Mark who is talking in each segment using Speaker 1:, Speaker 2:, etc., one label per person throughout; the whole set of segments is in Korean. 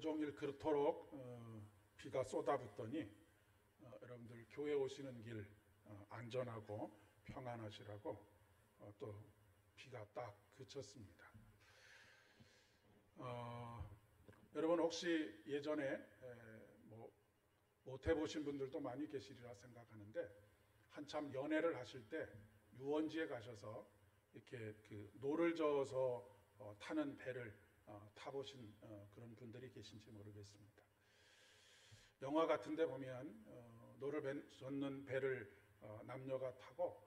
Speaker 1: 종일 그토록 비가 쏟아붓더니 여러분들 교회 오시는 길 안전하고 평안하시라고 또 비가 딱 그쳤습니다. 여러분 혹시 예전에 못 해보신 분들도 많이 계시리라 생각하는데, 한참 연애를 하실 때 유원지에 가셔서 이렇게 그 노를 저어서 타는 배를 타보신 그런 분들이 계신지 모르겠습니다. 영화 같은 데 보면 노를 젓는 배를 남녀가 타고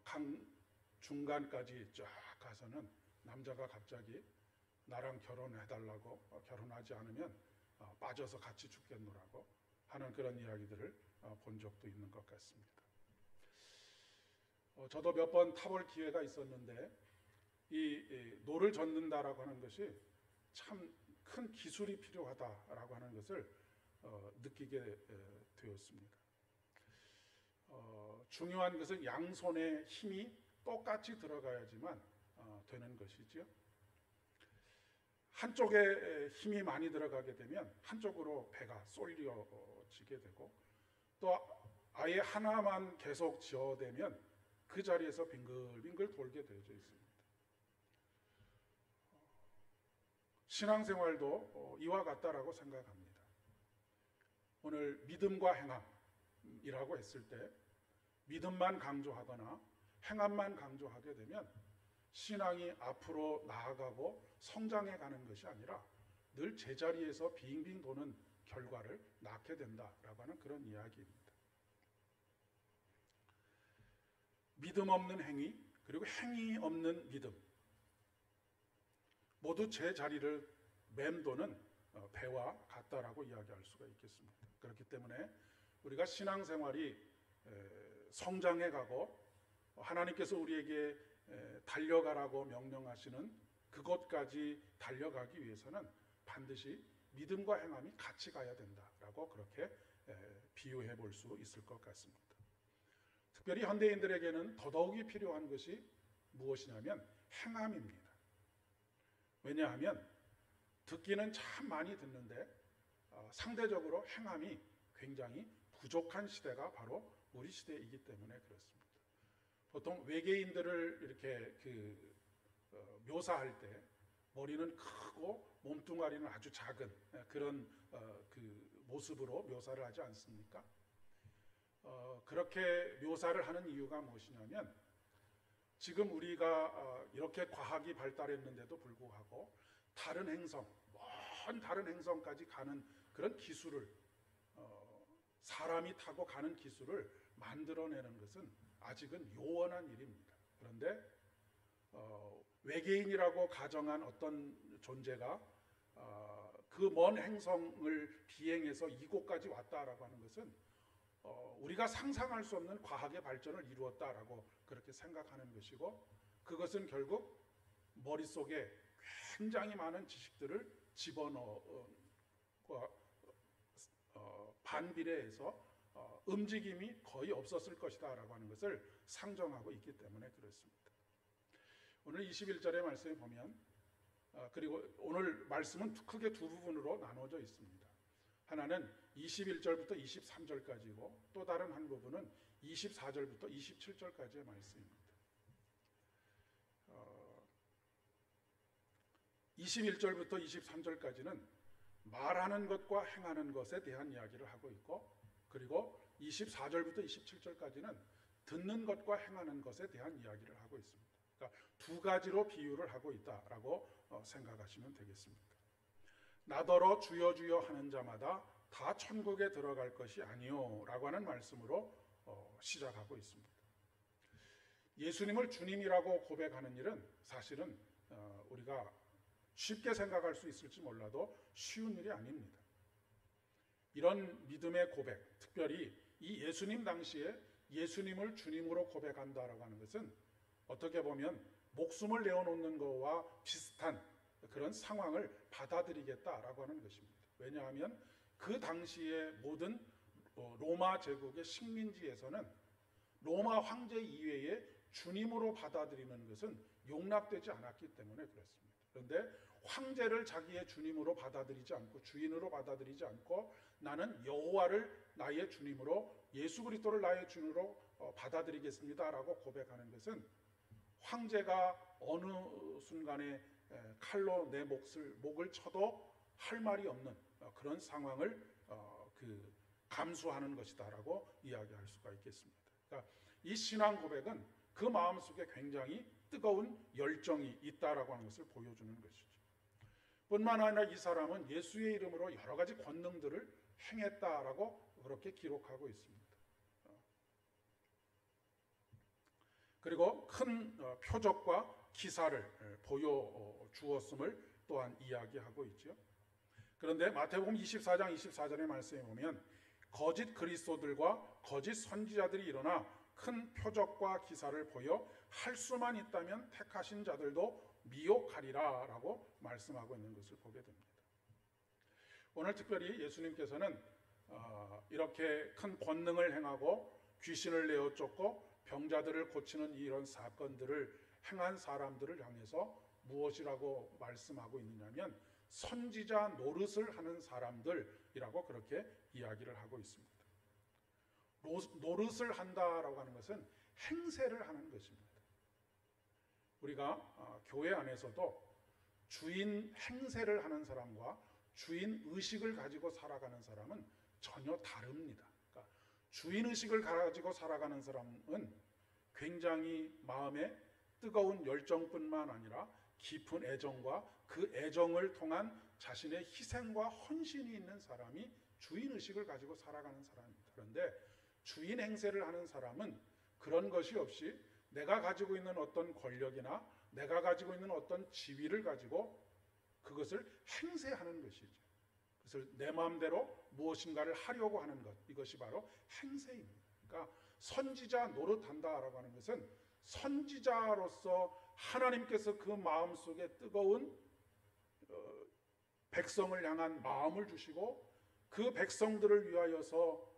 Speaker 1: 강 중간까지 쫙 가서는 남자가 갑자기 나랑 결혼해달라고, 결혼하지 않으면 빠져서 같이 죽겠노라고 하는 그런 이야기들을 본 적도 있는 것 같습니다. 저도 몇 번 타볼 기회가 있었는데, 이 노를 젓는다라고 하는 것이 참 큰 기술이 필요하다라고 하는 것을 느끼게 되었습니다. 중요한 것은 양손의 힘이 똑같이 들어가야지만 되는 것이죠. 한쪽에 힘이 많이 들어가게 되면 한쪽으로 배가 쏠려지게 되고, 또 아예 하나만 계속 지어대면 그 자리에서 빙글빙글 돌게 되어져 있습니다. 신앙생활도 이와 같다라고 생각합니다. 오늘 믿음과 행함이라고 했을 때 믿음만 강조하거나 행함만 강조하게 되면 신앙이 앞으로 나아가고 성장해 가는 것이 아니라 늘 제자리에서 빙빙 도는 결과를 낳게 된다라고 하는 그런 이야기입니다. 믿음 없는 행위, 그리고 행위 없는 믿음, 모두 제자리를 맴도는 배와 같다라고 이야기할 수가 있겠습니다. 그렇기 때문에 우리가 신앙생활이 성장해 가고 하나님께서 우리에게 달려가라고 명령하시는 그곳까지 달려가기 위해서는 반드시 믿음과 행함이 같이 가야 된다라고 그렇게 비유해 볼 수 있을 것 같습니다. 특별히 현대인들에게는 더더욱이 필요한 것이 무엇이냐면 행함입니다. 왜냐하면 듣기는 참 많이 듣는데 상대적으로 행함이 굉장히 부족한 시대가 바로 우리 시대이기 때문에 그렇습니다. 보통 외계인들을 이렇게 묘사할 때 머리는 크고 몸뚱아리는 아주 작은 그런 그 모습으로 묘사를 하지 않습니까? 그렇게 묘사를 하는 이유가 무엇이냐면, 지금 우리가 이렇게 과학이 발달했는데도 불구하고 다른 행성, 먼 다른 행성까지 가는 그런 기술을, 사람이 타고 가는 기술을 만들어내는 것은 아직은 요원한 일입니다. 그런데 외계인이라고 가정한 어떤 존재가 그 먼 행성을 비행해서 이곳까지 왔다라고 하는 것은 우리가 상상할 수 없는 과학의 발전을 이루었다라고 그렇게 생각하는 것이고, 그것은 결국 머릿속에 굉장히 많은 지식들을 집어넣어 반비례해서 움직임이 거의 없었을 것이다 라고 하는 것을 상정하고 있기 때문에 그렇습니다. 오늘 21절의 말씀에 보면, 그리고 오늘 말씀은 크게 두 부분으로 나눠져 있습니다. 하나는 21절부터 23절까지고 또 다른 한 부분은 24절부터 27절까지의 말씀입니다. 21절부터 23절까지는 말하는 것과 행하는 것에 대한 이야기를 하고 있고, 그리고 24절부터 27절까지는 듣는 것과 행하는 것에 대한 이야기를 하고 있습니다. 그러니까 두 가지로 비유를 하고 있다라고 생각하시면 되겠습니다. 나더러 주여 주여 하는 자마다 다 천국에 들어갈 것이 아니요 라고 하는 말씀으로 시작하고 있습니다. 예수님을 주님이라고 고백하는 일은 사실은 우리가 쉽게 생각할 수 있을지 몰라도 쉬운 일이 아닙니다. 이런 믿음의 고백, 특별히 이 예수님 당시에 예수님을 주님으로 고백한다라고 하는 것은 어떻게 보면 목숨을 내어놓는 것과 비슷한 그런 상황을 받아들이겠다라고 하는 것입니다. 왜냐하면 그 당시의 모든 로마 제국의 식민지에서는 로마 황제 이외에 주님으로 받아들이는 것은 용납되지 않았기 때문에 그렇습니다. 그런데 황제를 자기의 주님으로 받아들이지 않고 주인으로 받아들이지 않고 나는 여호와를 나의 주님으로 예수 그리스도를 나의 주님으로 받아들이겠습니다라고 고백하는 것은 황제가 어느 순간에 칼로 내 목을 쳐도 할 말이 없는 그런 상황을 감수하는 것이다라고 이야기할 수가 있겠습니다. 그러니까 이 신앙 고백은 그 마음속에 굉장히 뜨거운 열정이 있다라고 하는 것을 보여주는 것이죠. 뿐만 아니라 이 사람은 예수의 이름으로 여러 가지 권능들을 행했다라고 그렇게 기록하고 있습니다. 그리고 큰 표적과 기사를 보여주었음을 또한 이야기하고 있죠. 그런데 마태복음 24장 24절의 말씀에 보면 거짓 그리스도들과 거짓 선지자들이 일어나 큰 표적과 기사를 보여 할 수만 있다면 택하신 자들도 미혹하리라 라고 말씀하고 있는 것을 보게 됩니다. 오늘 특별히 예수님께서는 이렇게 큰 권능을 행하고 귀신을 내어 쫓고 병자들을 고치는 이런 사건들을 행한 사람들을 향해서 무엇이라고 말씀하고 있느냐면 선지자 노릇을 하는 사람들이라고 그렇게 이야기를 하고 있습니다. 노릇을 한다라고 하는 것은 행세를 하는 것입니다. 우리가 교회 안에서도 주인 행세를 하는 사람과 주인 의식을 가지고 살아가는 사람은 전혀 다릅니다. 그러니까 주인 의식을 가지고 살아가는 사람은 굉장히 마음에 뜨거운 열정뿐만 아니라 깊은 애정과 그 애정을 통한 자신의 희생과 헌신이 있는 사람이 주인 의식을 가지고 살아가는 사람입니다. 그런데 주인 행세를 하는 사람은 그런 것이 없이 내가 가지고 있는 어떤 권력이나 내가 가지고 있는 어떤 지위를 가지고 그것을 행세하는 것이죠. 그것을 내 마음대로 무엇인가를 하려고 하는 것, 이것이 바로 행세입니다. 그러니까 선지자 노릇한다라고 하는 것은 선지자로서 하나님께서 그 마음속에 뜨거운 백성을 향한 마음을 주시고 그 백성들을 위하여서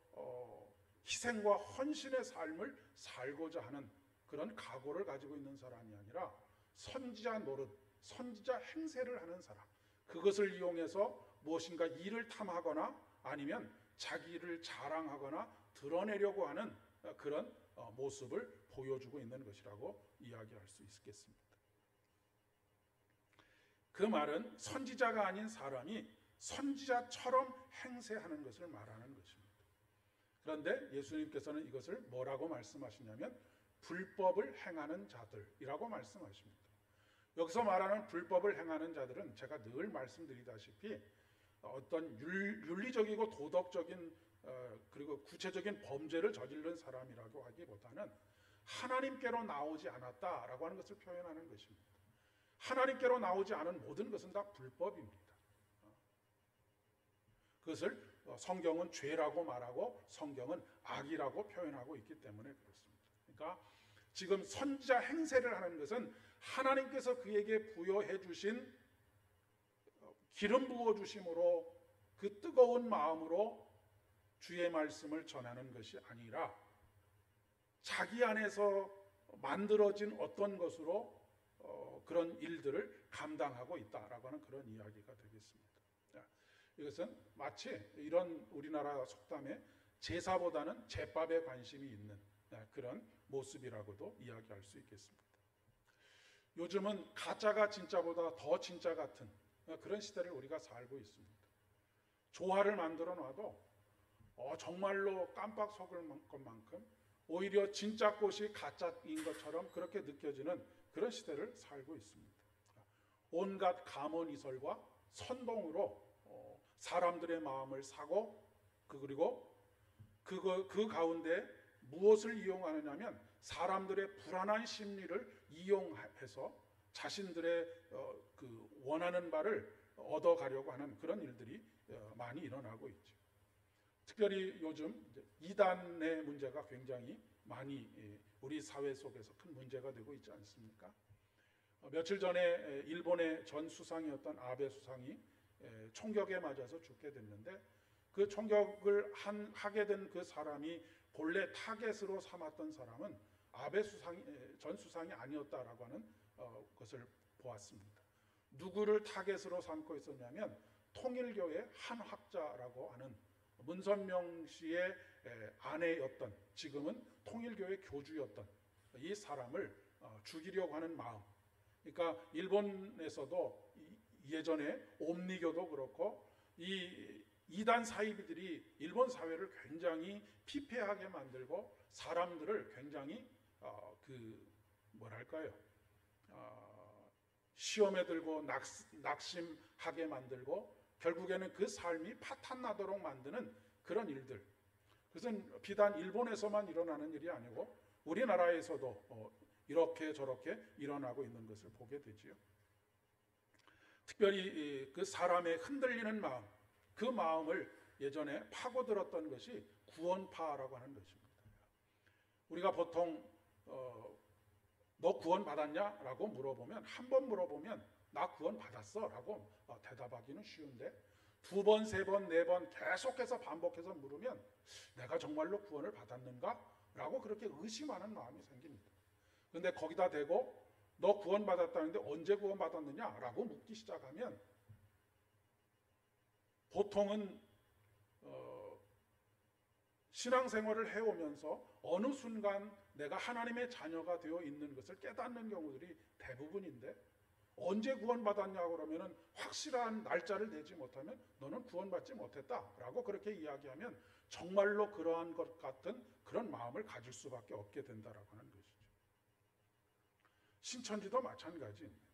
Speaker 1: 희생과 헌신의 삶을 살고자 하는 그런 각오를 가지고 있는 사람이 아니라 선지자 노릇, 선지자 행세를 하는 사람, 그것을 이용해서 무엇인가 일을 탐하거나 아니면 자기를 자랑하거나 드러내려고 하는 그런 모습을 보여주고 있는 것이라고 이야기할 수 있겠습니다. 그 말은 선지자가 아닌 사람이 선지자처럼 행세하는 것을 말하는 것입니다. 그런데 예수님께서는 이것을 뭐라고 말씀하시냐면 불법을 행하는 자들이라고 말씀하십니다. 여기서 말하는 불법을 행하는 자들은 제가 늘 말씀드리다시피 어떤 윤리적이고 도덕적인 그리고 구체적인 범죄를 저지른 사람이라고 하기보다는 하나님께로 나오지 않았다라고 하는 것을 표현하는 것입니다. 하나님께로 나오지 않은 모든 것은 다 불법입니다. 그것을 성경은 죄라고 말하고 성경은 악이라고 표현하고 있기 때문에 그렇습니다. 그러니까 지금 선지자 행세를 하는 것은 하나님께서 그에게 부여해 주신 기름 부어 주심으로 그 뜨거운 마음으로 주의 말씀을 전하는 것이 아니라 자기 안에서 만들어진 어떤 것으로 그런 일들을 감당하고 있다라고 하는 그런 이야기가 되겠습니다. 이것은 마치 이런 우리나라 속담에 제사보다는 제밥에 관심이 있는 그런 모습이라고도 이야기할 수 있겠습니다. 요즘은 가짜가 진짜보다 더 진짜 같은 그런 시대를 우리가 살고 있습니다. 조화를 만들어 놔도 정말로 깜빡 속을 것만큼 오히려 진짜 꽃이 가짜인 것처럼 그렇게 느껴지는 그런 시대를 살고 있습니다. 온갖 가문이설과 선동으로 사람들의 마음을 사고 그리고 그 가운데 무엇을 이용하느냐면 사람들의 불안한 심리를 이용해서 자신들의 그 원하는 바를 얻어가려고 하는 그런 일들이 많이 일어나고 있죠. 특별히 요즘 이단의 문제가 굉장히 많이 우리 사회 속에서 큰 문제가 되고 있지 않습니까? 며칠 전에 일본의 전 수상이었던 아베 수상이 총격에 맞아서 죽게 됐는데 그 총격을 하게 된 그 사람이 본래 타겟으로 삼았던 사람은 아베 전 수상이 아니었다라고 하는 것을 보았습니다. 누구를 타겟으로 삼고 있었냐면 통일교의 한 학자라고 하는 문선명 씨의 아내였던, 지금은 통일교의 교주였던 이 사람을 죽이려고 하는 마음. 그러니까 일본에서도 예전에 옴니교도 그렇고 이 이단 사이비들이 일본 사회를 굉장히 피폐하게 만들고 사람들을 굉장히 시험에 들고 낙심하게 만들고 결국에는 그 삶이 파탄나도록 만드는 그런 일들. 그것은 비단 일본에서만 일어나는 일이 아니고 우리나라에서도 이렇게 저렇게 일어나고 있는 것을 보게 되지요. 특별히 그 사람의 흔들리는 마음, 그 마음을 예전에 파고들었던 것이 구원파라고 하는 것입니다. 우리가 보통 너 구원 받았냐? 라고 물어보면, 한 번 물어보면 나 구원 받았어 라고 대답하기는 쉬운데, 두 번, 세 번, 네 번 계속해서 반복해서 물으면 내가 정말로 구원을 받았는가? 라고 그렇게 의심하는 마음이 생깁니다. 그런데 거기다 대고 너 구원 받았다는데 언제 구원 받았느냐? 라고 묻기 시작하면 보통은 신앙생활을 해오면서 어느 순간 내가 하나님의 자녀가 되어 있는 것을 깨닫는 경우들이 대부분인데, 언제 구원받았냐고 그러면 확실한 날짜를 대지 못하면 너는 구원받지 못했다라고 그렇게 이야기하면 정말로 그러한 것 같은 그런 마음을 가질 수밖에 없게 된다라고 하는 것이죠. 신천지도 마찬가지입니다.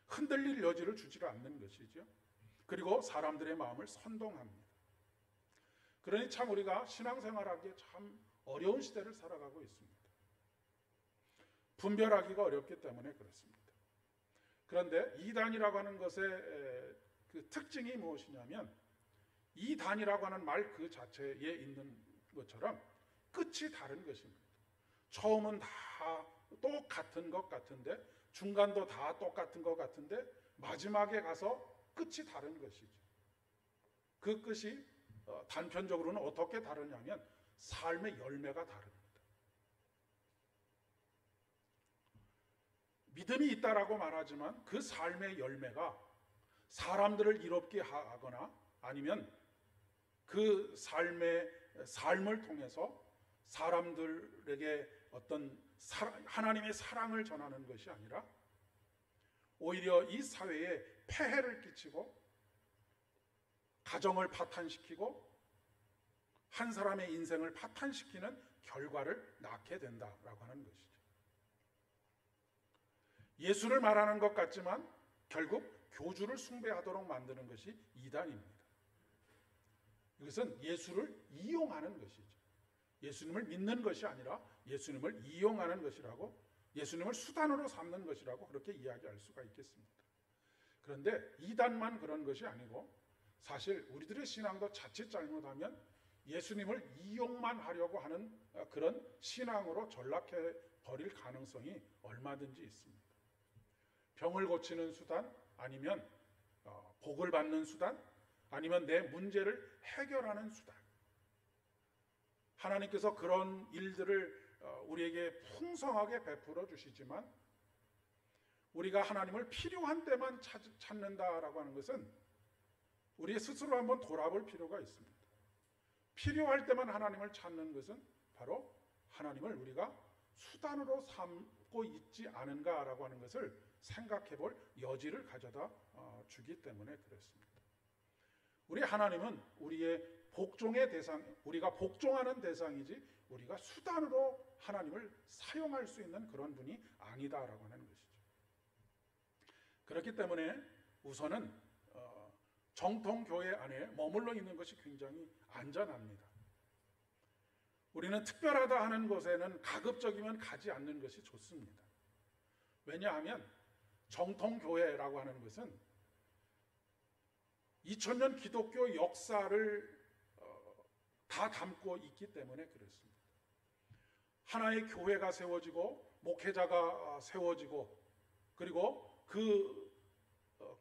Speaker 1: 흔들릴 여지를 주지 않는 것이죠. 그리고 사람들의 마음을 선동합니다. 그러니 참 우리가 신앙생활하기에 참 어려운 시대를 살아가고 있습니다. 분별하기가 어렵기 때문에 그렇습니다. 그런데 이단이라고 하는 것의 그 특징이 무엇이냐면, 이단이라고 하는 말 그 자체에 있는 것처럼 끝이 다른 것입니다. 처음은 다 똑같은 것 같은데, 중간도 다 똑같은 것 같은데, 마지막에 가서 끝이 다른 것이죠. 그 끝이 단편적으로는 어떻게 다르냐면 삶의 열매가 다릅니다. 믿음이 있다라고 말하지만 그 삶의 열매가 사람들을 이롭게 하거나 아니면 그 삶을 통해서 사람들에게 어떤 하나님의 사랑을 전하는 것이 아니라 오히려 이 사회에 폐해를 끼치고 가정을 파탄시키고 한 사람의 인생을 파탄시키는 결과를 낳게 된다라고 하는 것이죠. 예수를 말하는 것 같지만 결국 교주를 숭배하도록 만드는 것이 이단입니다. 이것은 예수를 이용하는 것이죠. 예수님을 믿는 것이 아니라 예수님을 이용하는 것이라고, 예수님을 수단으로 삼는 것이라고 그렇게 이야기할 수가 있겠습니다. 그런데 이단만 그런 것이 아니고 사실 우리들의 신앙도 자칫 잘못하면 예수님을 이용만 하려고 하는 그런 신앙으로 전락해 버릴 가능성이 얼마든지 있습니다. 병을 고치는 수단, 아니면 복을 받는 수단, 아니면 내 문제를 해결하는 수단. 하나님께서 그런 일들을 우리에게 풍성하게 베풀어 주시지만 우리가 하나님을 필요한 때만 찾는다라고 하는 것은 우리 스스로 한번 돌아볼 필요가 있습니다. 필요할 때만 하나님을 찾는 것은 바로 하나님을 우리가 수단으로 삼고 있지 않은가라고 하는 것을 생각해 볼 여지를 가져다 주기 때문에 그렇습니다. 우리 하나님은 우리의 복종의 대상, 우리가 복종하는 대상이지 우리가 수단으로 하나님을 사용할 수 있는 그런 분이 아니다라고 하는 것이죠. 그렇기 때문에 우선은 정통교회 안에 머물러 있는 것이 굉장히 안전합니다. 우리는 특별하다 하는 곳에는 가급적이면 가지 않는 것이 좋습니다. 왜냐하면 정통교회라고 하는 것은 2000년 기독교 역사를 다 담고 있기 때문에 그렇습니다. 하나의 교회가 세워지고 목회자가 세워지고 그리고 그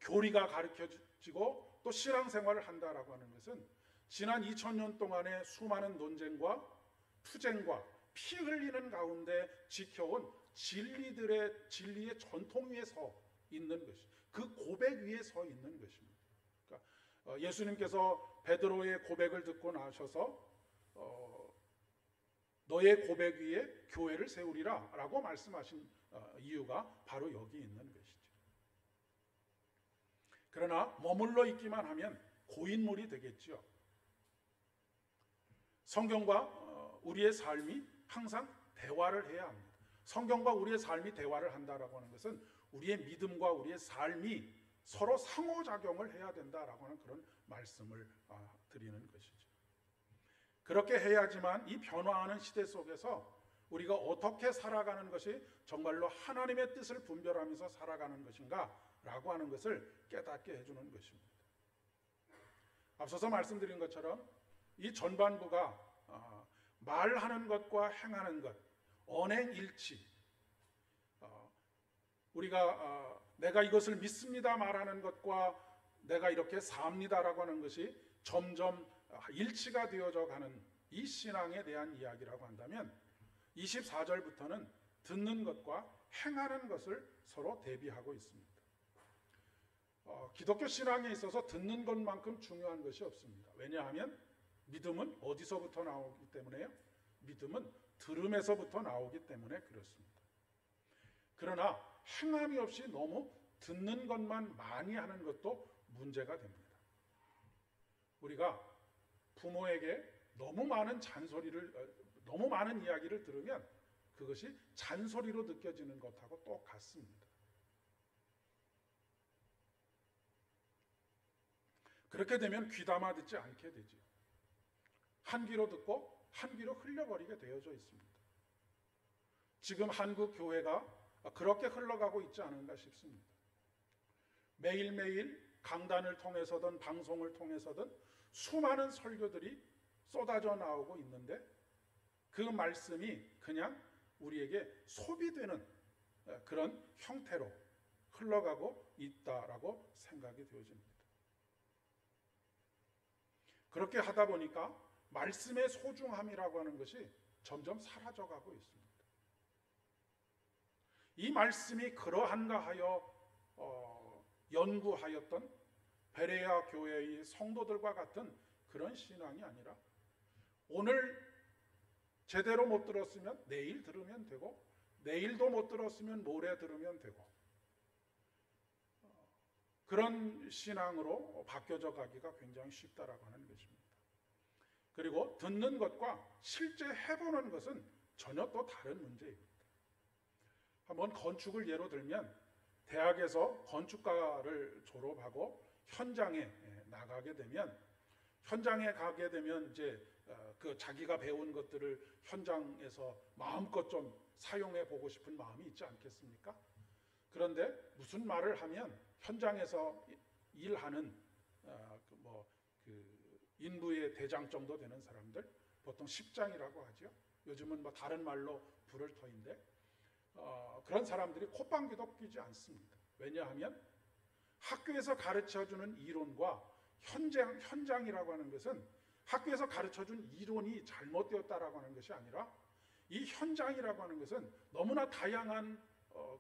Speaker 1: 교리가 가르쳐지고 또 신앙생활을 한다라고 하는 것은 지난 2000년 동안의 수많은 논쟁과 투쟁과 피 흘리는 가운데 지켜온 진리의 전통 위에 서 있는 것이, 그 고백 위에 서 있는 것입니다. 그러니까 예수님께서 베드로의 고백을 듣고 나셔서 너의 고백 위에 교회를 세우리라 라고 말씀하신 이유가 바로 여기 있는 것이죠. 그러나 머물러 있기만 하면 고인물이 되겠죠. 성경과 우리의 삶이 항상 대화를 해야 합니다. 성경과 우리의 삶이 대화를 한다라고 하는 것은 우리의 믿음과 우리의 삶이 서로 상호작용을 해야 된다라고 하는 그런 말씀을 드리는 것이죠. 그렇게 해야지만 이 변화하는 시대 속에서 우리가 어떻게 살아가는 것이 정말로 하나님의 뜻을 분별하면서 살아가는 것인가 라고 하는 것을 깨닫게 해주는 것입니다. 앞서서 말씀드린 것처럼 이 전반부가 말하는 것과 행하는 것, 언행일치, 우리가 내가 이것을 믿습니다 말하는 것과 내가 이렇게 삽니다라고 하는 것이 점점 일치가 되어져 가는 이 신앙에 대한 이야기라고 한다면 24절부터는 듣는 것과 행하는 것을 서로 대비하고 있습니다. 기독교 신앙에 있어서 듣는 것만큼 중요한 것이 없습니다. 왜냐하면 믿음은 어디서부터 나오기 때문에요? 믿음은 들음에서부터 나오기 때문에 그렇습니다. 그러나 행함이 없이 너무 듣는 것만 많이 하는 것도 문제가 됩니다. 우리가 부모에게 너무 많은 이야기를 들으면 그것이 잔소리로 느껴지는 것하고 똑같습니다. 그렇게 되면 귀담아 듣지 않게 되죠. 한 귀로 듣고 한 귀로 흘려버리게 되어져 있습니다. 지금 한국 교회가 그렇게 흘러가고 있지 않은가 싶습니다. 매일매일 강단을 통해서든 방송을 통해서든 수많은 설교들이 쏟아져 나오고 있는데 그 말씀이 그냥 우리에게 소비되는 그런 형태로 흘러가고 있다라고 생각이 되어집니다. 그렇게 하다 보니까 말씀의 소중함이라고 하는 것이 점점 사라져가고 있습니다. 이 말씀이 그러한가 하여 연구하였던 베레아 교회의 성도들과 같은 그런 신앙이 아니라 오늘 제대로 못 들었으면 내일 들으면 되고 내일도 못 들었으면 모레 들으면 되고 그런 신앙으로 바뀌어져 가기가 굉장히 쉽다라고 하는 것입니다. 그리고 듣는 것과 실제 해보는 것은 전혀 또 다른 문제입니다. 한번 건축을 예로 들면 대학에서 건축과를 졸업하고 현장에 나가게 되면 현장에 가게 되면 이제 그 자기가 배운 것들을 현장에서 마음껏 좀 사용해 보고 싶은 마음이 있지 않겠습니까? 그런데 무슨 말을 하면 현장에서 일하는 인부의 대장 정도 되는 사람들, 보통 십장이라고 하죠. 요즘은 뭐 다른 말로 부를 터인데 그런 사람들이 콧방귀도 뀌지 않습니다. 왜냐하면 학교에서 가르쳐주는 이론과 현장이라고 하는 것은 학교에서 가르쳐준 이론이 잘못되었다라고 하는 것이 아니라 이 현장이라고 하는 것은 너무나 다양한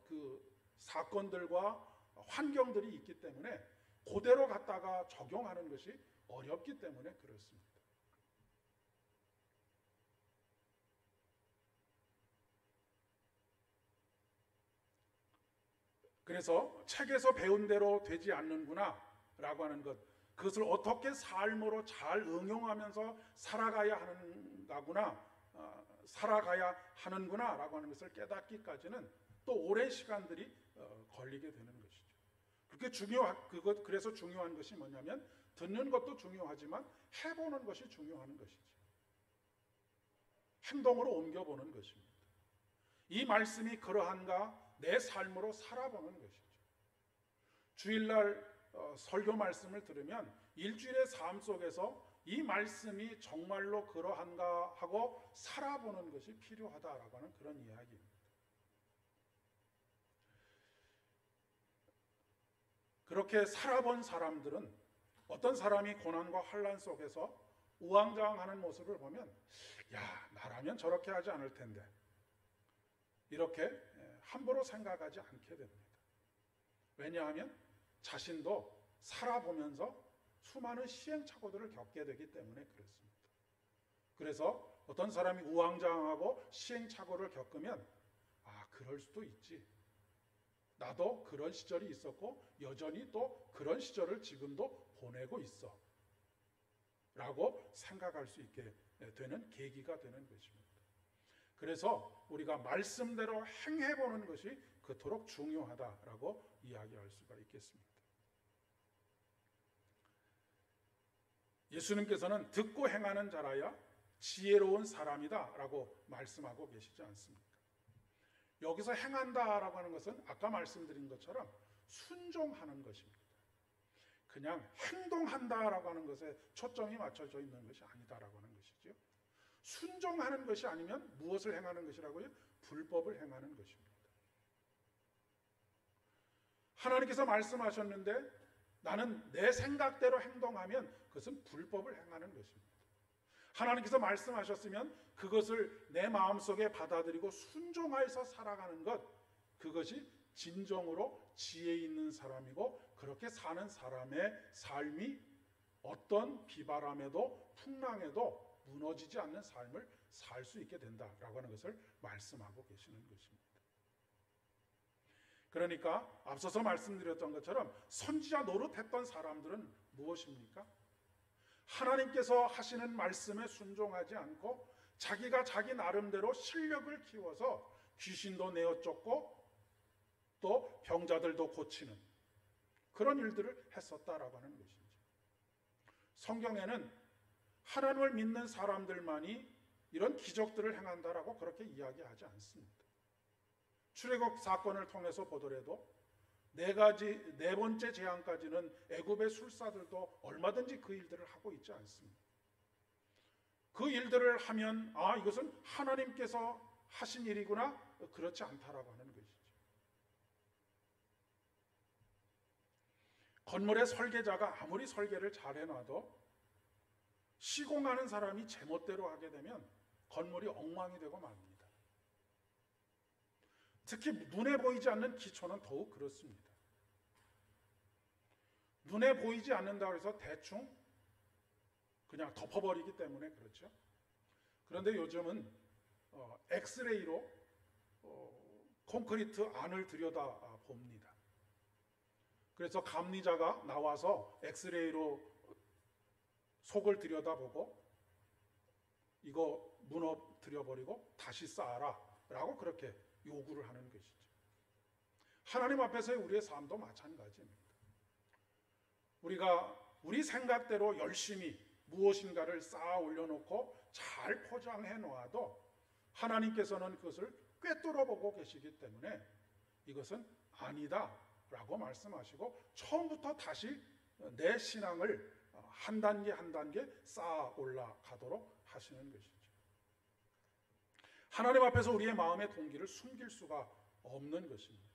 Speaker 1: 그 사건들과 환경들이 있기 때문에 그대로 갖다가 적용하는 것이 어렵기 때문에 그렇습니다. 그래서 책에서 배운 대로 되지 않는구나 라고 하는 것, 그것을 어떻게 삶으로 잘 응용하면서 살아가야 하는구나 라고 하는 것을 깨닫기까지는 또 오랜 시간들이 걸리게 되는 것이죠. 그래서 중요한 것이 뭐냐면 듣는 것도 중요하지만 해보는 것이 중요한 것이죠. 행동으로 옮겨보는 것입니다. 이 말씀이 그러한가 내 삶으로 살아보는 것이죠. 주일날 설교 말씀을 들으면 일주일의 삶 속에서 이 말씀이 정말로 그러한가 하고 살아보는 것이 필요하다라고 하는 그런 이야기입니다. 그렇게 살아본 사람들은 어떤 사람이 고난과 환난 속에서 우왕좌왕하는 모습을 보면 야, 나라면 저렇게 하지 않을 텐데 이렇게 함부로 생각하지 않게 됩니다. 왜냐하면 자신도 살아보면서 수많은 시행착오들을 겪게 되기 때문에 그렇습니다. 그래서 어떤 사람이 우왕좌왕하고 시행착오를 겪으면 그럴 수도 있지. 나도 그런 시절이 있었고 여전히 또 그런 시절을 지금도 보내고 있어. 라고 생각할 수 있게 되는 계기가 되는 것입니다. 그래서 우리가 말씀대로 행해보는 것이 그토록 중요하다라고 이야기할 수가 있겠습니다. 예수님께서는 듣고 행하는 자라야 지혜로운 사람이다 라고 말씀하고 계시지 않습니까? 여기서 행한다라고 하는 것은 아까 말씀드린 것처럼 순종하는 것입니다. 그냥 행동한다라고 하는 것에 초점이 맞춰져 있는 것이 아니다라고 하는 것이죠. 순종하는 것이 아니면 무엇을 행하는 것이라고요? 불법을 행하는 것입니다. 하나님께서 말씀하셨는데 나는 내 생각대로 행동하면 그것은 불법을 행하는 것입니다. 하나님께서 말씀하셨으면 그것을 내 마음속에 받아들이고 순종하여서 살아가는 것, 그것이 진정으로 지혜 있는 사람이고 그렇게 사는 사람의 삶이 어떤 비바람에도 풍랑에도 무너지지 않는 삶을 살 수 있게 된다라고 하는 것을 말씀하고 계시는 것입니다. 그러니까 앞서서 말씀드렸던 것처럼 선지자 노릇했던 사람들은 무엇입니까? 하나님께서 하시는 말씀에 순종하지 않고 자기가 자기 나름대로 실력을 키워서 귀신도 내어 쫓고 또 병자들도 고치는 그런 일들을 했었다라고 하는 것이죠. 성경에는 하나님을 믿는 사람들만이 이런 기적들을 행한다라고 그렇게 이야기하지 않습니다. 출애굽 사건을 통해서 보더라도 네 번째 재앙까지는 애굽의 술사들도 얼마든지 그 일들을 하고 있지 않습니다. 그 일들을 하면 이것은 하나님께서 하신 일이구나, 그렇지 않다라고 하는 것이죠. 건물의 설계자가 아무리 설계를 잘 해놔도 시공하는 사람이 제멋대로 하게 되면 건물이 엉망이 되고 맙니다. 특히 눈에 보이지 않는 기초는 더욱 그렇습니다. 눈에 보이지 않는다고 해서 대충 그냥 덮어버리기 때문에 그렇죠. 그런데 요즘은 엑스레이로 콘크리트 안을 들여다봅니다. 그래서 감리자가 나와서 엑스레이로 속을 들여다보고 이거 무너뜨려버리고 다시 쌓아라 라고 그렇게 요구를 하는 것이죠. 하나님 앞에서의 우리의 삶도 마찬가지입니다. 우리가 우리 생각대로 열심히 무엇인가를 쌓아 올려놓고 잘 포장해 놓아도 하나님께서는 그것을 꿰뚫어 보고 계시기 때문에 이것은 아니다 라고 말씀하시고 처음부터 다시 내 신앙을 한 단계 한 단계 쌓아 올라가도록 하시는 것이죠. 하나님 앞에서 우리의 마음의 동기를 숨길 수가 없는 것입니다.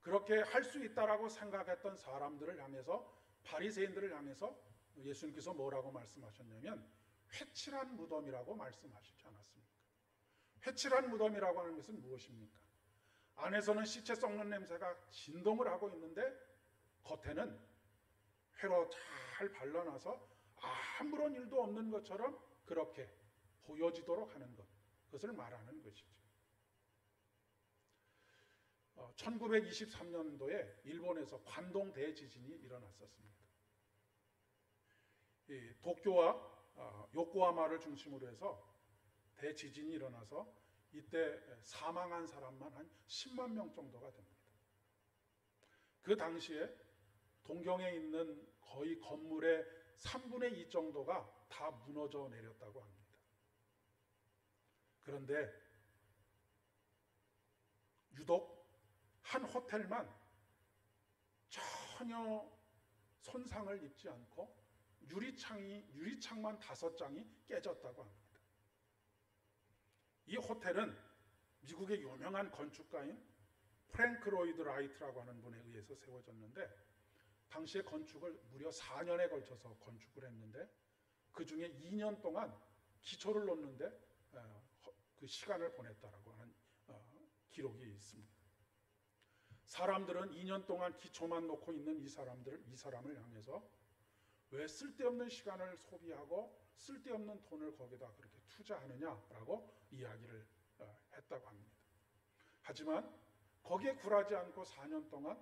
Speaker 1: 그렇게 할 수 있다라고 생각했던 사람들을 향해서, 바리새인들을 향해서 예수님께서 뭐라고 말씀하셨냐면 회칠한 무덤이라고 말씀하시지 않았습니까? 회칠한 무덤이라고 하는 것은 무엇입니까? 안에서는 시체 썩는 냄새가 진동을 하고 있는데 겉에는 회로 잘 발라놔서 아무런 일도 없는 것처럼 그렇게 보여지도록 하는 것, 그것을 말하는 것이죠. 1923년도에 일본에서 관동 대지진이 일어났었습니다. 도쿄와 요코하마를 중심으로 해서 대지진이 일어나서 이때 사망한 사람만 한 10만 명 정도가 됩니다. 그 당시에 동경에 있는 거의 건물의 3분의 2 정도가 다 무너져 내렸다고 합니다. 그런데 유독 한 호텔만 전혀 손상을 입지 않고 유리창만 5장이 깨졌다고 합니다. 이 호텔은 미국의 유명한 건축가인 프랭크 로이드 라이트라고 하는 분에 의해서 세워졌는데 당시의 건축을 무려 4년에 걸쳐서 건축을 했는데 그 중에 2년 동안 기초를 놓는데 그 시간을 보냈다라고 하는 기록이 있습니다. 사람들은 2년 동안 기초만 놓고 있는 이 사람을 향해서 왜 쓸데없는 시간을 소비하고 쓸데없는 돈을 거기다 그렇게 투자하느냐라고 이야기를 했다고 합니다. 하지만 거기에 굴하지 않고 4년 동안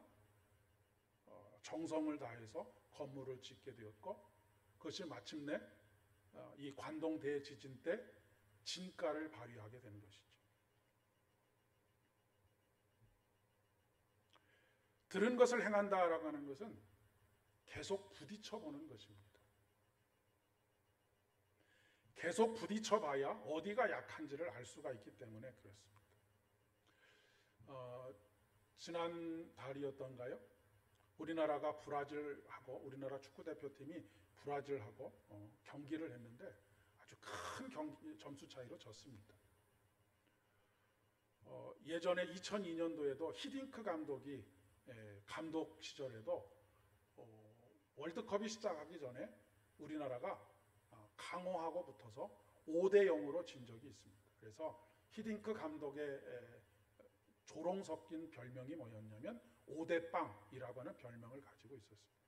Speaker 1: 정성을 다해서 건물을 짓게 되었고, 그것이 마침내 이 관동 대지진 때 진가를 발휘하게 된 것이죠. 들은 것을 행한다라고 하는 것은 계속 부딪혀보는 것입니다. 계속 부딪혀봐야 어디가 약한지를 알 수가 있기 때문에 그렇습니다. 지난 달이었던가요? 우리나라가 브라질하고, 우리나라 축구대표팀이 브라질하고 경기를 했는데 아주 큰 점수 차이로 졌습니다. 예전에 2002년도에도 히딩크 감독이 감독 시절에도 월드컵이 시작하기 전에 우리나라가 강호하고 붙어서 5대0으로 진 적이 있습니다. 그래서 히딩크 감독의 조롱 섞인 별명이 뭐였냐면 5대빵이라고 하는 별명을 가지고 있었습니다.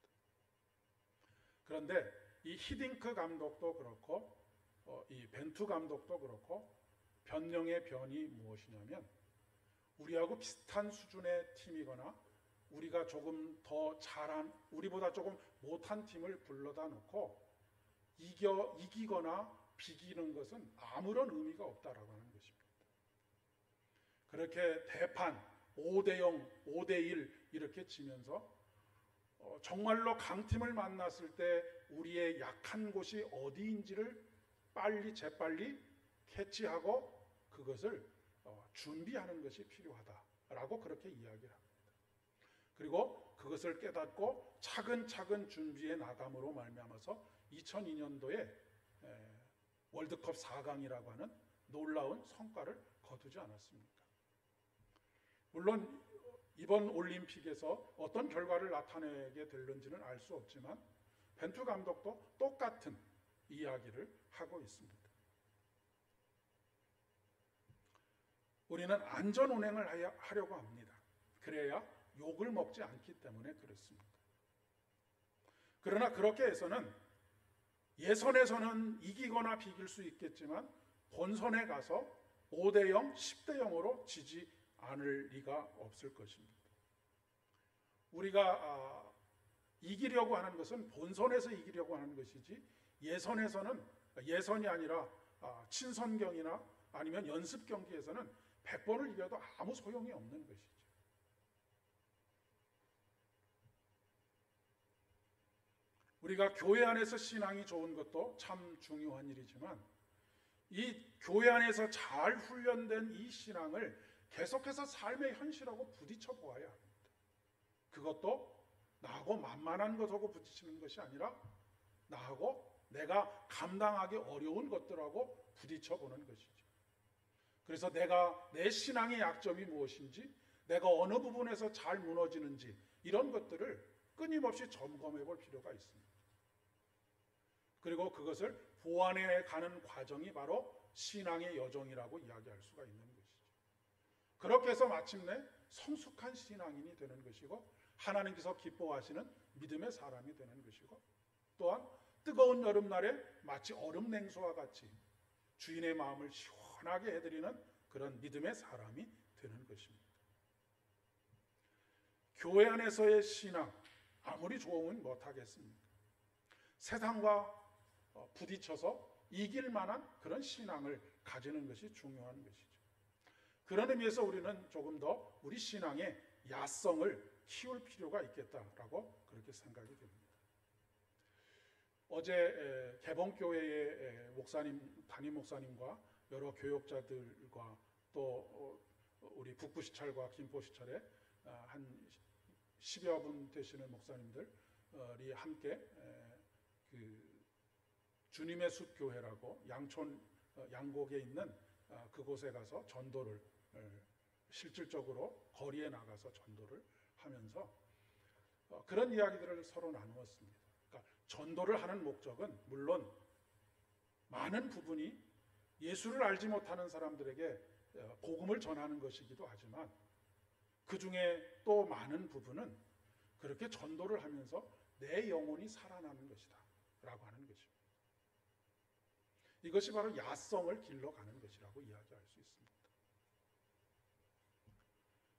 Speaker 1: 그런데 이 히딩크 감독도 그렇고 이 벤투 감독도 그렇고 변령의 변이 무엇이냐면, 우리하고 비슷한 수준의 팀이거나 우리가 조금 더 잘한, 우리보다 조금 못한 팀을 불러다 놓고 이기거나 비기는 것은 아무런 의미가 없다라고 하는 것입니다. 그렇게 대판 5대0, 5대1 이렇게 치면서 정말로 강팀을 만났을 때 우리의 약한 곳이 어디인지를 재빨리 캐치하고 그것을 준비하는 것이 필요하다라고 그렇게 이야기를 합니다. 그리고 그것을 깨닫고 차근차근 준비해 나감으로 말미암아서 2002년도에 월드컵 4강이라고 하는 놀라운 성과를 거두지 않았습니까? 물론 이번 올림픽에서 어떤 결과를 나타내게 될는지는 알 수 없지만 벤투 감독도 똑같은 이야기를 하고 있습니다. 우리는 안전 운행을 하려고 합니다. 그래야 욕을 먹지 않기 때문에 그렇습니다. 그러나 그렇게 해서는 예선에서는 이기거나 비길 수 있겠지만 본선에 가서 5대0, 10대0으로 지지 않을 리가 없을 것입니다. 우리가 이기려고 하는 것은 본선에서 이기려고 하는 것이지, 예선이 아니라 친선경이나 아니면 연습 경기에서는 100번을 이겨도 아무 소용이 없는 것이죠. 우리가 교회 안에서 신앙이 좋은 것도 참 중요한 일이지만 이 교회 안에서 잘 훈련된 이 신앙을 계속해서 삶의 현실하고 부딪혀 보아야 합니다. 그것도 나하고 만만한 것하고 부딪히는 것이 아니라 나하고 내가 감당하기 어려운 것들하고 부딪혀 보는 것이죠. 그래서 내 신앙의 약점이 무엇인지, 내가 어느 부분에서 잘 무너지는지, 이런 것들을 끊임없이 점검해 볼 필요가 있습니다. 그리고 그것을 보완해 가는 과정이 바로 신앙의 여정이라고 이야기할 수가 있는 것이죠. 그렇게 해서 마침내 성숙한 신앙인이 되는 것이고, 하나님께서 기뻐하시는 믿음의 사람이 되는 것이고, 또한 뜨거운 여름날에 마치 얼음 냉수와 같이 주인의 마음을 시원하게 해드리는 그런 믿음의 사람이 되는 것입니다. 교회 안에서의 신앙, 아무리 좋으면 못하겠습니까? 세상과 부딪혀서 이길 만한 그런 신앙을 가지는 것이 중요한 것이죠. 그런 의미에서 우리는 조금 더 우리 신앙의 야성을 키울 필요가 있겠다라고 그렇게 생각이 됩니다. 어제 개봉교회의 담임 목사님과 여러 교역자들과 또 우리 북부시찰과 김포시찰에 한 10여 분 되시는 목사님들이 함께 그 주님의 숲 교회라고 양촌 양곡에 있는 그곳에 가서 전도를, 실질적으로 거리에 나가서 전도를 하면서 그런 이야기들을 서로 나누었습니다. 그러니까 전도를 하는 목적은 물론 많은 부분이 예수를 알지 못하는 사람들에게 복음을 전하는 것이기도 하지만, 그 중에 또 많은 부분은 그렇게 전도를 하면서 내 영혼이 살아나는 것이다 라고 하는 것입니다. 이것이 바로 야성을 길러가는 것이라고 이야기할 수 있습니다.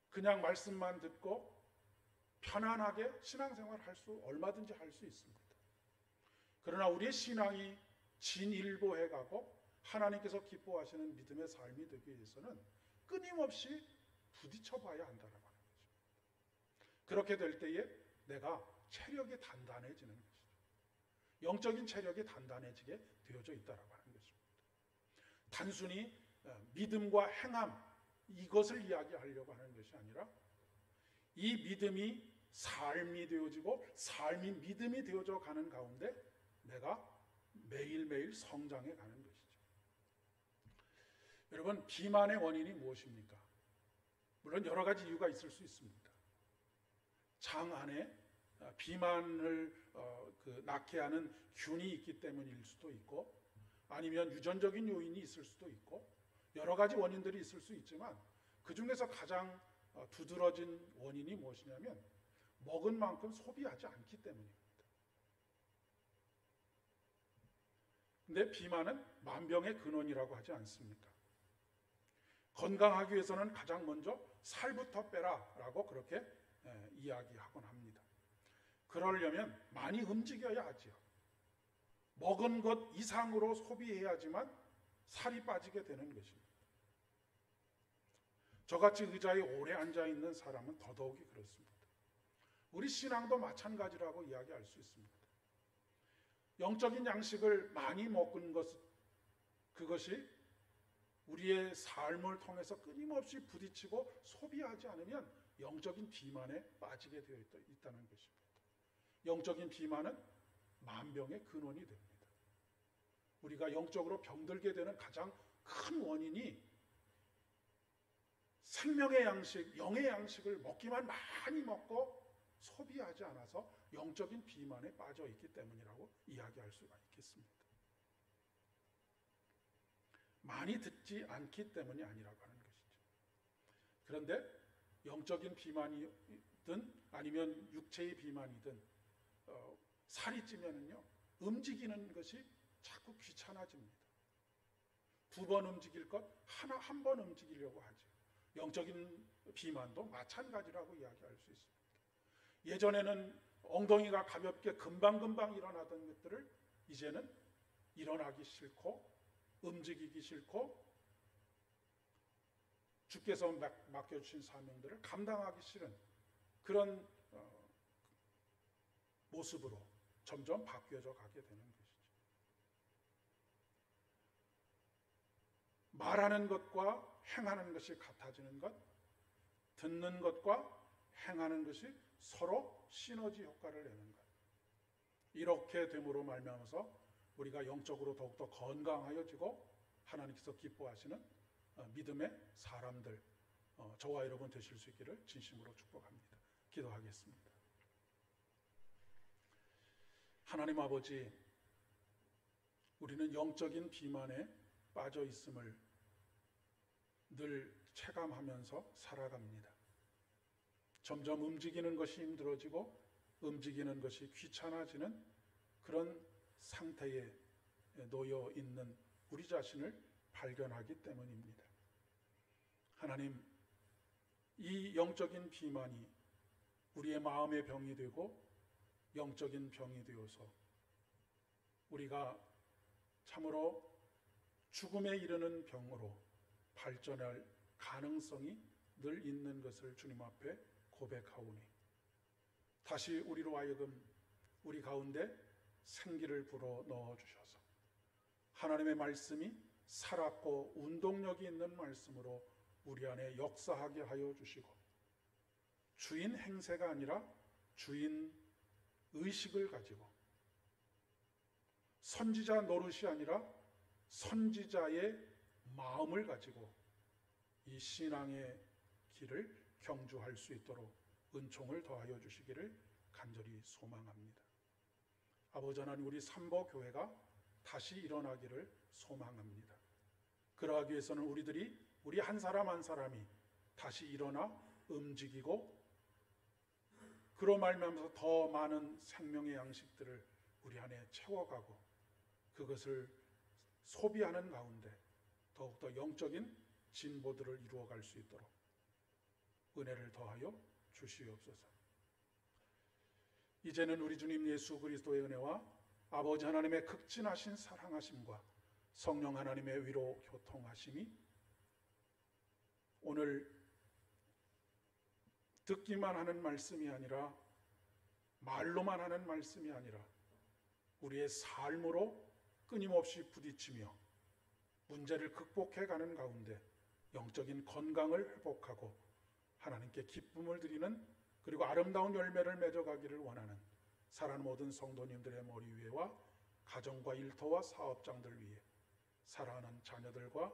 Speaker 1: 그냥 말씀만 듣고 편안하게 신앙생활을 얼마든지 할 수 있습니다. 그러나 우리의 신앙이 진일보해가고 하나님께서 기뻐하시는 믿음의 삶이 되기 위해서는 끊임없이 부딪혀 봐야 한다는 것입니다. 그렇게 될 때에 내가 체력이 단단해지는 것이죠. 영적인 체력이 단단해지게 되어져 있다는 것입니다. 단순히 믿음과 행함 이것을 이야기하려고 하는 것이 아니라 이 믿음이 삶이 되어지고 삶이 믿음이 되어져 가는 가운데 내가 매일매일 성장해 가는 것이죠. 여러분, 비만의 원인이 무엇입니까? 물론 여러 가지 이유가 있을 수 있습니다. 장 안에 비만을 낳게 하는 균이 있기 때문일 수도 있고, 아니면 유전적인 요인이 있을 수도 있고, 여러 가지 원인들이 있을 수 있지만 그 중에서 가장 두드러진 원인이 무엇이냐면 먹은 만큼 소비하지 않기 때문입니다. 근데 비만은 만병의 근원이라고 하지 않습니까? 건강하기 위해서는 가장 먼저 살부터 빼라라고 그렇게 이야기하곤 합니다. 그러려면 많이 움직여야 하지요. 먹은 것 이상으로 소비해야지만 살이 빠지게 되는 것입니다. 저같이 의자에 오래 앉아있는 사람은 더더욱이 그렇습니다. 우리 신앙도 마찬가지라고 이야기할 수 있습니다. 영적인 양식을 많이 먹은 것, 그것이 우리의 삶을 통해서 끊임없이 부딪히고 소비하지 않으면 영적인 비만에 빠지게 되어 있다는 것입니다. 영적인 비만은 만병의 근원이 됩니다. 우리가 영적으로 병들게 되는 가장 큰 원인이 생명의 양식, 영의 양식을 먹기만 많이 먹고 소비하지 않아서 영적인 비만에 빠져 있기 때문이라고 이야기할 수가 있겠습니다. 많이 듣지 않기 때문이 아니라고 하는 것이죠. 그런데 영적인 비만이든 아니면 육체의 비만이든 살이 찌면은요, 움직이는 것이 자꾸 귀찮아집니다. 2번 움직일 것 한 번 움직이려고 하죠. 영적인 비만도 마찬가지라고 이야기할 수 있습니다. 예전에는 엉덩이가 가볍게 금방금방 일어나던 것들을 이제는 일어나기 싫고 움직이기 싫고 주께서 맡겨주신 사명들을 감당하기 싫은 그런 모습으로 점점 바뀌어져 가게 되는 것이죠. 말하는 것과 행하는 것이 같아지는 것, 듣는 것과 행하는 것이 서로 시너지 효과를 내는 것. 이렇게 됨으로 말미암아서 우리가 영적으로 더욱더 건강하여지고 하나님께서 기뻐하시는 믿음의 사람들, 저와 여러분 되실 수 있기를 진심으로 축복합니다. 기도하겠습니다. 하나님 아버지, 우리는 영적인 비만에 빠져 있음을 늘 체감하면서 살아갑니다. 점점 움직이는 것이 힘들어지고 움직이는 것이 귀찮아지는 그런 상태에 놓여 있는 우리 자신을 발견하기 때문입니다. 하나님, 이 영적인 비만이 우리의 마음의 병이 되고 영적인 병이 되어서 우리가 참으로 죽음에 이르는 병으로 발전할 가능성이 늘 있는 것을 주님 앞에 고백하오니 다시 우리로 하여금 우리 가운데 생기를 불어 넣어주셔서 하나님의 말씀이 살았고 운동력이 있는 말씀으로 우리 안에 역사하게 하여 주시고 주인 행세가 아니라 주인 의식을 가지고 선지자 노릇이 아니라 선지자의 마음을 가지고 이 신앙의 길을 경주할 수 있도록 은총을 더하여 주시기를 간절히 소망합니다. 아버지 하나님, 우리 삼보교회가 다시 일어나기를 소망합니다. 그러하기 위해서는 우리 한 사람 한 사람이 다시 일어나 움직이고 그로 말미암아서 더 많은 생명의 양식들을 우리 안에 채워가고 그것을 소비하는 가운데 더욱더 영적인 진보들을 이루어갈 수 있도록 은혜를 더하여 주시옵소서. 이제는 우리 주님 예수 그리스도의 은혜와 아버지 하나님의 극진하신 사랑하심과 성령 하나님의 위로 교통하심이 오늘 듣기만 하는 말씀이 아니라 말로만 하는 말씀이 아니라 우리의 삶으로 끊임없이 부딪히며 문제를 극복해가는 가운데 영적인 건강을 회복하고 하나님께 기쁨을 드리는 그리고 아름다운 열매를 맺어가기를 원하는 사랑하는 모든 성도님들의 머리 위에와 가정과 일터와 사업장들 위에 사랑하는 자녀들과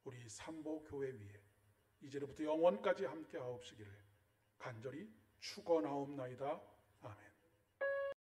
Speaker 1: 우리 삼보 교회 위에 이제로부터 영원까지 함께 하옵시기를 간절히 축원하옵나이다.